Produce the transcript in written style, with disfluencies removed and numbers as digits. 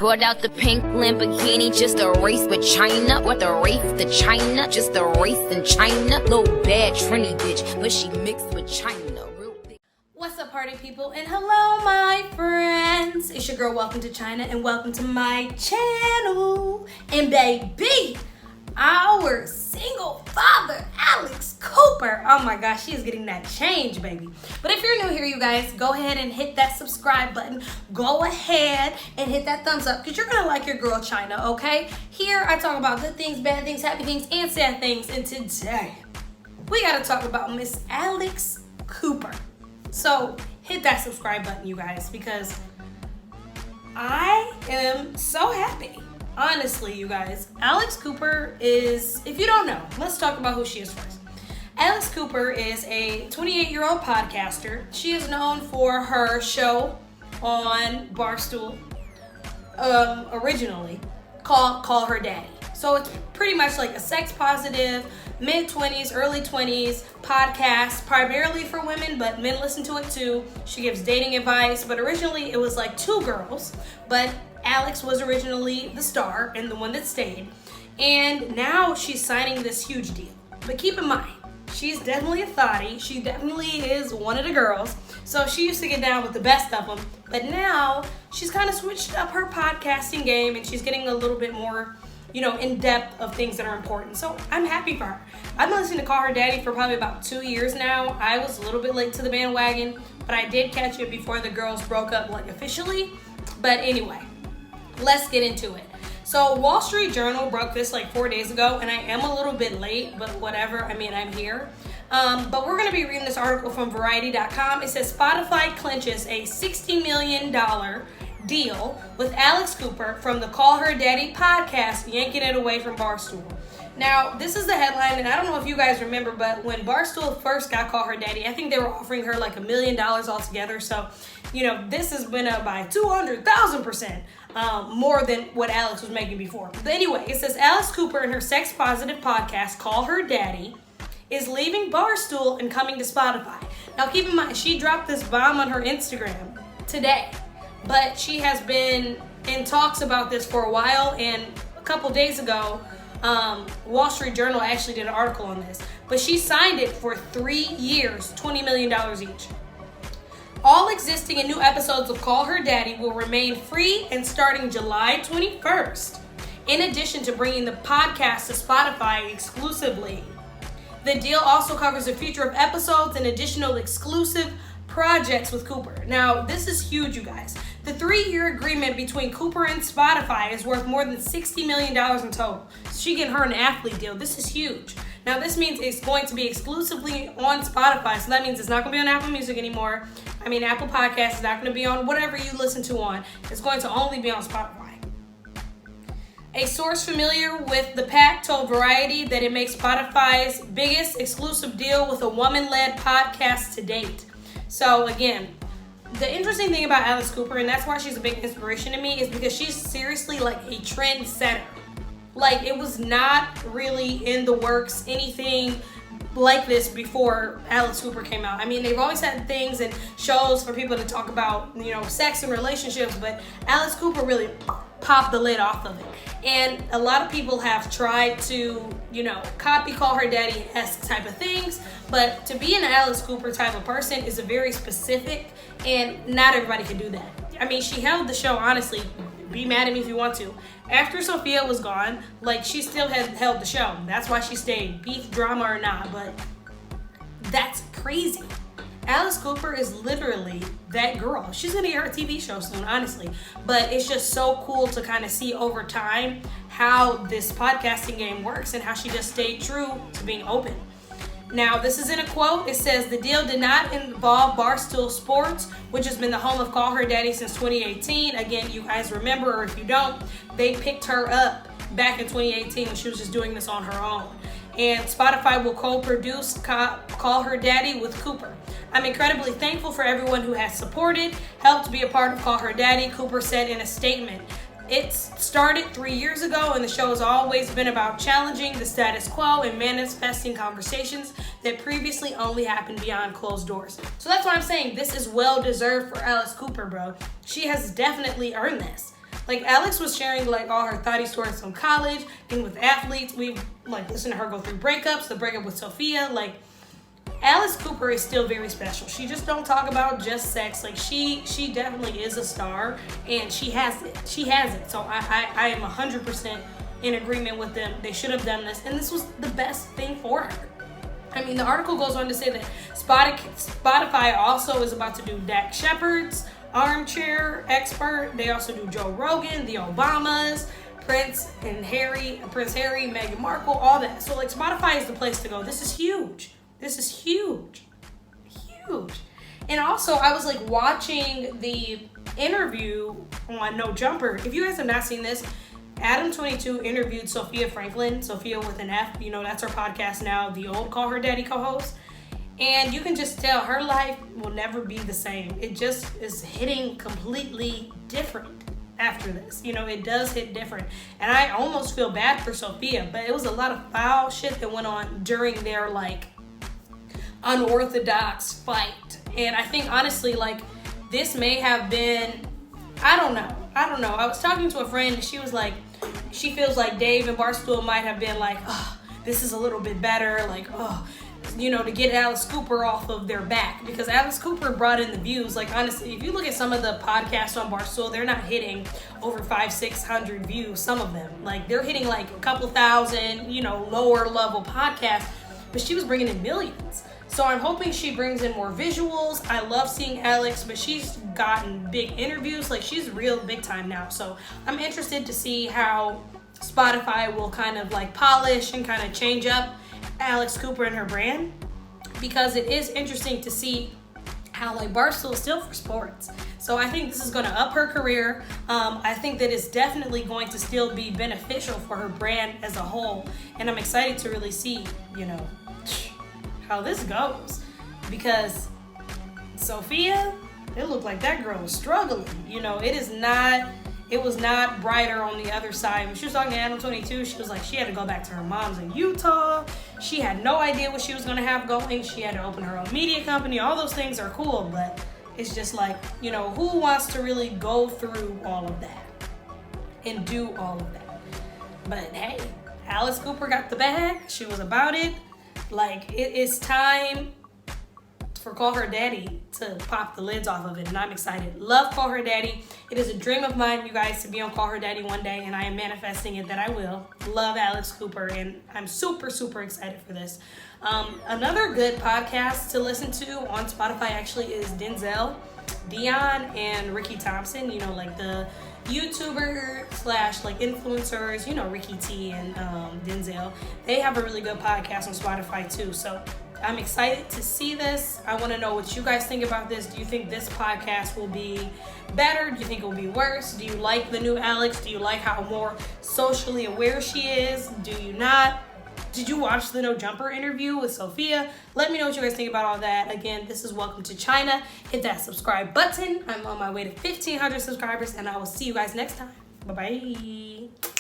Brought out the pink Lamborghini, just a race with China. What the race to China? Just a race in China. Little bad Trini bitch, but she mixed with China. Real big. What's up, party people? And hello, my friends. It's your girl, Welcome to China, and welcome to my channel. And baby, our single father, Alex Cooper. Oh my gosh, she is getting that change, baby. But if you're new here, you guys, go ahead and hit that subscribe button. Go ahead and hit that thumbs up because you're going to like your girl, China, okay? Here, I talk about good things, bad things, happy things, and sad things. And today, we got to talk about Miss Alex Cooper. So, hit that subscribe button, you guys, because I am so happy. Honestly, you guys, Alex Cooper is, if you don't know, let's talk about who she is first. Alex Cooper is a 28-year-old podcaster. She is known for her show on Barstool, originally, called Call Her Daddy. So it's pretty much like a sex-positive, mid-20s, early 20s podcast, primarily for women, but men listen to it too. She gives dating advice, but originally it was like two girls, but Alex was originally the star and the one that stayed. And now she's signing this huge deal. But keep in mind, she's definitely a thotty. She definitely is one of the girls. So she used to get down with the best of them. But now she's kind of switched up her podcasting game and she's getting a little bit more, in depth of things that are important. So I'm happy for her. I've been listening to Call Her Daddy for probably about 2 years now. I was a little bit late to the bandwagon, but I did catch it before the girls broke up, officially. But anyway, let's get into it. So Wall Street Journal broke this 4 days ago, and I am a little bit late, but whatever. I'm here. But we're going to be reading this article from Variety.com. It says Spotify clinches a $60 million deal with Alex Cooper from the Call Her Daddy podcast, yanking it away from Barstool. Now, this is the headline, and I don't know if you guys remember, but when Barstool first got Call Her Daddy, I think they were offering her $1 million altogether. So, this has been up by 200,000%. More than what Alex was making before. But anyway, it says Alex Cooper and her sex-positive podcast, Call Her Daddy, is leaving Barstool and coming to Spotify. Now, keep in mind, she dropped this bomb on her Instagram today, but she has been in talks about this for a while, and a couple days ago, Wall Street Journal actually did an article on this, but she signed it for 3 years, $20 million each. All existing and new episodes of Call Her Daddy will remain free and starting July 21st, in addition to bringing the podcast to Spotify exclusively. The deal also covers the future of episodes and additional exclusive projects with Cooper. Now, this is huge, you guys. The 3-year agreement between Cooper and Spotify is worth more than $60 million in total. She getting her an athlete deal. This is huge. Now, this means it's going to be exclusively on Spotify, so that means it's not going to be on Apple Music anymore. Apple Podcasts is not going to be on whatever you listen to on. It's going to only be on Spotify. A source familiar with the pact told Variety that it makes Spotify's biggest exclusive deal with a woman-led podcast to date. So, again, the interesting thing about Alex Cooper, and that's why she's a big inspiration to me, is because she's seriously a trendsetter. It was not really in the works, anything like this before Alex Cooper came out. They've always had things and shows for people to talk about, sex and relationships, but Alex Cooper really popped the lid off of it. And a lot of people have tried to, copy Call Her Daddy-esque type of things, but to be an Alex Cooper type of person is a very specific, and not everybody can do that. She held the show, honestly. Be mad at me if you want to. After Sophia was gone, she still had held the show. That's why she stayed, beef, drama or not, but that's crazy. Alice Cooper is literally that girl. She's gonna get her TV show soon, honestly. But it's just so cool to kind of see over time how this podcasting game works and how she just stayed true to being open. Now, this is in a quote. It says, the deal did not involve Barstool Sports, which has been the home of Call Her Daddy since 2018. Again, you guys remember, or if you don't, they picked her up back in 2018 when she was just doing this on her own. And Spotify will co-produce Call Her Daddy with Cooper. I'm incredibly thankful for everyone who has supported, helped be a part of Call Her Daddy, Cooper said in a statement. It started 3 years ago, and the show has always been about challenging the status quo and manifesting conversations that previously only happened behind closed doors. So that's why I'm saying this is well deserved for Alice Cooper, bro. She has definitely earned this. Like, Alex was sharing, like, all her thotty stories from college, and with athletes. We've, like, listened to her go through breakups, the breakup with Sophia. Like, Alice Cooper is still very special. She just don't talk about just sex. Like, she definitely is a star, and she has it. She has it. So I am 100% in agreement with them. They should have done this, and this was the best thing for her. I mean, the article goes on to say that Spotify also is about to do Dak Shepard's armchair expert. They also do Joe Rogan, the Obamas, Prince Harry, Meghan Markle, all that. So, like, Spotify is the place to go. This is huge. This is huge. Huge. And also, I was, like, watching the interview on No Jumper. If you guys have not seen this, Adam22 interviewed Sophia Franklin, Sophia with an F, you know, that's her podcast now, the old Call Her Daddy co-host. And you can just tell her life will never be the same. It just is hitting completely different after this. You know, it does hit different. And I almost feel bad for Sophia, but it was a lot of foul shit that went on during their, like, unorthodox fight. And I think, honestly, like, this may have been, I don't know. I was talking to a friend, and she was like, she feels like Dave and Barstool might have been like, oh, this is a little bit better, like, oh, you know, to get Alice Cooper off of their back, because Alice Cooper brought in the views. Like, honestly, if you look at some of the podcasts on Barstool, they're not hitting over 500-600 views, some of them. Like, they're hitting like a couple thousand, you know, lower level podcasts, but she was bringing in millions. So I'm hoping she brings in more visuals. I love seeing Alex, but she's gotten big interviews. Like, she's real big time now. So I'm interested to see how Spotify will kind of like polish and kind of change up Alex Cooper and her brand, because it is interesting to see how, like, Barstool is still for sports. So I think this is going to up her career. I think that it's definitely going to still be beneficial for her brand as a whole. And I'm excited to really see, you know, how this goes, because Sophia, it looked like that girl was struggling. You know, it was not brighter on the other side. When she was talking to Adam22, she was like, she had to go back to her mom's in Utah. She had no idea what she was going to have going. She had to open her own media company. All those things are cool, but it's just like, you know, who wants to really go through all of that and do all of that? But hey, Alice Cooper got the bag. She was about it. Like, it is time for Call Her Daddy to pop the lids off of it, and I'm excited. Love Call Her Daddy. It is a dream of mine, you guys, to be on Call Her Daddy one day, and I am manifesting it that I will. Love Alex Cooper, and I'm super, super excited for this. Another good podcast to listen to on Spotify actually is Denzel, Dion, and Ricky Thompson. You know, like the YouTuber / like influencers, you know, Ricky T and Denzel. They have a really good podcast on Spotify too. So I'm excited to see this. I want to know what you guys think about this. Do you think this podcast will be better? Do you think it will be worse? Do you like the new Alex? Do you like how more socially aware she is? Do you not? Did you watch the No Jumper interview with Sophia? Let me know what you guys think about all that. Again, this is Welcome to China. Hit that subscribe button. I'm on my way to 1,500 subscribers, and I will see you guys next time. Bye-bye.